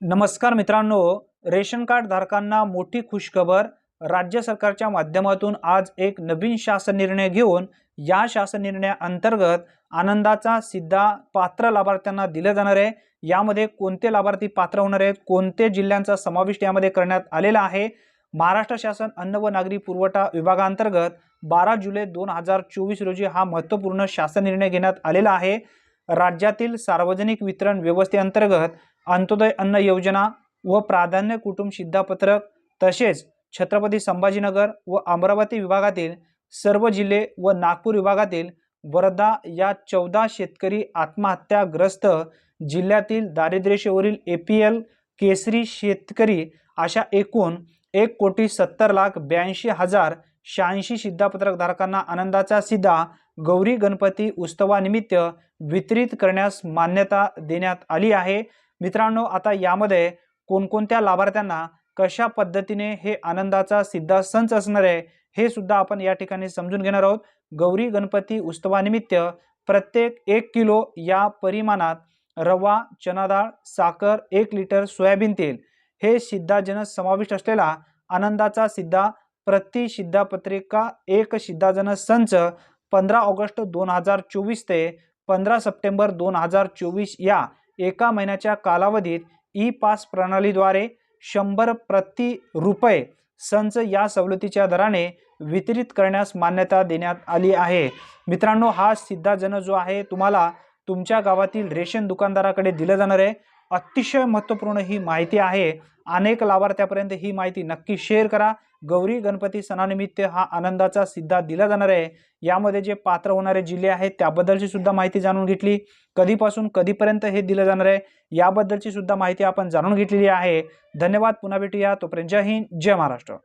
नमस्कार मित्रांनो, ration card धारकांना मोठी खुशखबर। राज्य सरकारच्या माध्यमातून आज एक नवीन शासन निर्णय घेऊन या शासन निर्णयाअंतर्गत आनंदाचा सिद्धा पात्र लाभार्थ्यांना दिले जाणार आहे। यामध्ये कोणते लाभार्थी पात्र होणार आहेत, कोणते जिल्ह्यांचा समावेश यामध्ये करण्यात आलेला आहे। महाराष्ट्र शासन अन्न व नागरी पुरवठा विभागांतर्गत 12 जुलै 2024 रोजी हा महत्त्वपूर्ण शासन निर्णय घेण्यात आलेला आहे। राज्यातील सार्वजनिक वितरण व्यवस्थेअंतर्गत अंत्योदय अन्न योजना व प्राधान्य कुटुंब शिधापत्रक तसेच छत्रपती संभाजीनगर व अमरावती विभागातील सर्व जिल्हे व नागपूर विभागातील वर्धा या 14 शेतकरी आत्महत्याग्रस्त जिल्ह्यातील दारिद्र्यरेषेवरील APL केसरी शेतकरी अशा एकूण 1,70,82,086 शिधापत्रक धारकांना आनंदाचा सिद्धा गौरी गणपती उत्सवानिमित्त वितरित करण्यास मान्यता देण्यात आली आहे। मित्रांनो, आता यामध्ये कोणकोणत्या लाभार्थ्यांना कशा पद्धतीने हे आनंदाचा सिद्धा संच असणार आहे हे सुद्धा आपण या ठिकाणी समजून घेणार आहोत। गौरी गणपती उत्सवानिमित्त प्रत्येक 1 किलो या परिमाणात रवा, चना डाळ, साखर, 1 लिटर सोयाबीन तेल हे सिद्धाजनक समाविष्ट असलेला आनंदाचा सिद्धा प्रति शिधापत्रिका एक सिद्धाजनक संच 15 ऑगस्ट 2024 ते 15 सप्टेंबर 2024 या एका महिन्याच्या कालावधीत ई-पास प्रणालीद्वारे 100 प्रति रुपये संच या सवलतीच्या दराने वितरित करण्यास मान्यता देण्यात आली आहे। मित्रांनो, हा सिद्धाजनक जो आहे तुम्हाला तुमच्या गावातील रेशन दुकानदाराकडे दिला जाणार आहे। अतिशय महत्त्वपूर्ण ही माहिती आहे। अनेक लाभार्थ्यांपर्यंत ही माहिती नक्की शेअर करा। गौरी गणपती सणानिमित्त हा आनंदाचा सिद्धा दिला जाणार आहे। यामध्ये जे पात्र होणारे जिल्हे आहेत त्याबद्दलची सुद्धा माहिती जाणून घेतली। कधीपासून कधीपर्यंत हे दिले जाणार आहे याबद्दलची सुद्धा माहिती आपण जाणून घेतलेली आहे। धन्यवाद, पुन्हा भेटूया। तोपर्यंत जय हिंद, जय महाराष्ट्र।